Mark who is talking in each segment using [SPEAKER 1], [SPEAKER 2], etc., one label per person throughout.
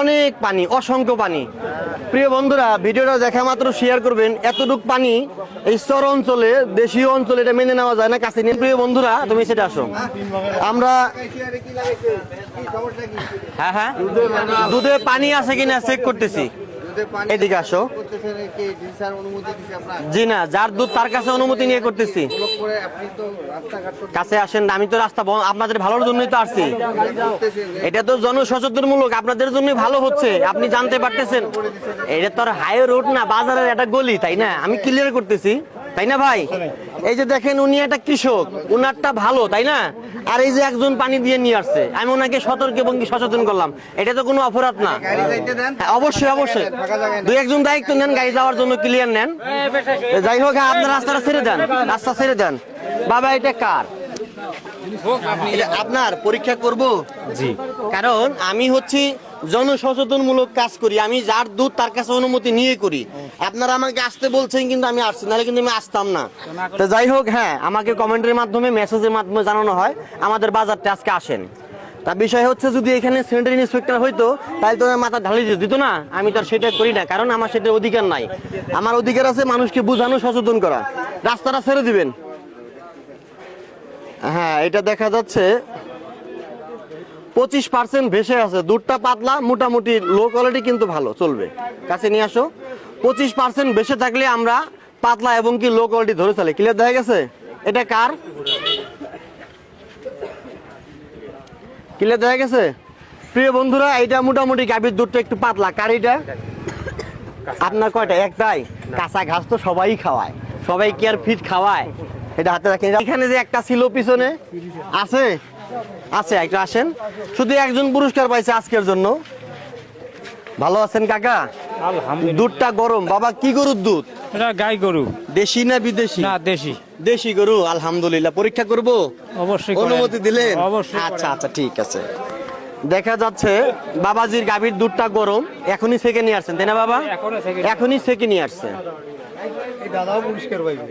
[SPEAKER 1] অনেক পানি, অসংখ্য পানি। প্রিয় বন্ধুরা, ভিডিওটা দেখা মাত্র শেয়ার করবেন। এতটুকু পানি এই চর অঞ্চলে, দেশীয় অঞ্চলে এটা মেনে নেওয়া যায় না। কাছে নিয়ে প্রিয় বন্ধুরা, তুমি সেটা আসো। আমরা হ্যাঁ হ্যাঁ দুধে পানি আছে কিনা চেক করতেছি। এদিকে আসো। জি না, যার দুধ তার কাছে অনুমতি নিয়ে করতেছি। কাছে আসেন, আমি তো রাস্তা আপনাদের ভালোর জন্যই তো আসছি। এটা তো জনসচেতনমূলক, আপনাদের জন্যই ভালো হচ্ছে, আপনি জানতে পারতেছেন। এটা তো আর হাইওয়ে রোড না, বাজারের একটা গলি, তাই না? আমি ক্লিয়ার করতেছি, তাই না ভাই? এই যে দেখেন, উনি একটা কৃষক, উনারটা ভালো, তাই না? আর এই যে একজন পানি দিয়ে নিয়ে আসছে, আমি ওনাকে সতর্ক এবং সচেতন করলাম। এটা তো কোনো অপরাধ না। অবশ্যই অবশ্যই দুই একজন দায়িত্ব নেন, গাড়ি যাওয়ার জন্য ক্লিয়ার নেন। যাই হোক, আপনার রাস্তাটা ছেড়ে দেন, রাস্তা ছেড়ে দেন। বাবা, এটা কার? আপনার পরীক্ষা করব? জি, কারণ আমি হচ্ছি জনসচেতনমূলক কাজ করি। আমি যার দুধ তার কাছে অনুমতি নিয়ে করি। আপনারা আমাকে আসতে বলছেন, কিন্তু আমি আসছি, নাহলে কিন্তু আমি আসতাম না। তো যাই হোক, হ্যাঁ, আমাকে কমেন্টের মাধ্যমে, মেসেজের মাধ্যমে জানানো হয় আমাদের বাজারটা আজকে আসেন। তা বিষয় হচ্ছে, যদি এখানে স্যানিটারি ইন্সপেক্টর হইতো, তাহলে তো মাথা ঢালি দিত না। আমি তো আর সেটা করি না, কারণ আমার সেটার অধিকার নাই। আমার অধিকার আছে মানুষকে বোঝানো, সচেতন করা। রাস্তাটা ছেড়ে দিবেন। হ্যাঁ, এটা দেখা যাচ্ছে 25% ভেসে আছে। দুধটা পাতলা, মোটামুটি লো কোয়ালিটি, কিন্তু ভালো চলবে। কাছে নিয়ে আসো। 25% ভেসে থাকলে আমরা পাতলা এবং কি লো কোয়ালিটি ধরে চলে। ক্লিয়ার দেখা গেছে? এটা কার? ক্লিয়ার দেখা গেছে? প্রিয় বন্ধুরা, এটা মোটামুটি গাভীর দুধটা একটু পাতলা। কার এটা? আপনার কয়টা? একটাই? কাঁচা ঘাস তো সবাই খাওয়ায়, সবাই কি আর ফিট খাওয়ায়? এটা হাতে রাখেন। এখানে যে একটা ছিল পিছনে আছে, আছে একটা, আসেন। শুধু একজন পুরস্কার পাইছে আজকের জন্য। ভালো আছেন কাকা? আলহামদুলিল্লাহ। দুধটা গরম। বাবা, কি গরুর দুধ?
[SPEAKER 2] এটা গাই গরু।
[SPEAKER 1] দেশি না বিদেশি?
[SPEAKER 2] না, দেশি।
[SPEAKER 1] দেশি গরু, আলহামদুলিল্লাহ। পরীক্ষা করব?
[SPEAKER 2] অবশ্যই।
[SPEAKER 1] অনুমতি দিলেন?
[SPEAKER 2] অবশ্যই।
[SPEAKER 1] আচ্ছা আচ্ছা, ঠিক আছে। দেখা যাচ্ছে বাবাজির গাভীর দুধটা গরম। এখনই থেকে নিয়ে আসছেন, তাই না বাবা? এখনই থেকে নিয়ে আসছে।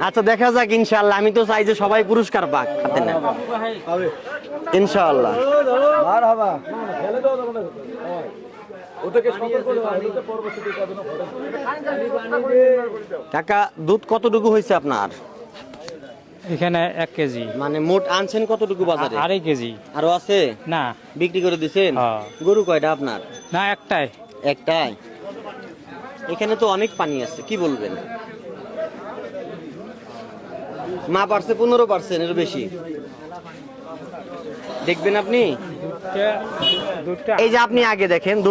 [SPEAKER 1] আচ্ছা, দেখা যাক ইনশাআল্লাহ। আমি তো চাই যে সবাই পুরস্কার পাক, হাতে নেন ইনশাআল্লাহ। কাকা, দুধ কতটুকু হয়েছে আপনার?
[SPEAKER 2] এখানে 1 কেজি।
[SPEAKER 1] মানে মোট আনছেন কতটুকু বাজারে?
[SPEAKER 2] 2.5 কেজি।
[SPEAKER 1] আরো আছে?
[SPEAKER 2] না,
[SPEAKER 1] বিক্রি করে দিছেন?
[SPEAKER 2] হ্যাঁ।
[SPEAKER 1] গরু কয়টা আপনার?
[SPEAKER 2] না, একটাই।
[SPEAKER 1] একটাই? এখানে তো অনেক পানি আছে, কি বলবেন? মা পারছে 15%, এর বেশি দেখবেন আপনি।
[SPEAKER 2] দুধটা
[SPEAKER 1] এই যে আপনি আগে দেখেন দুধ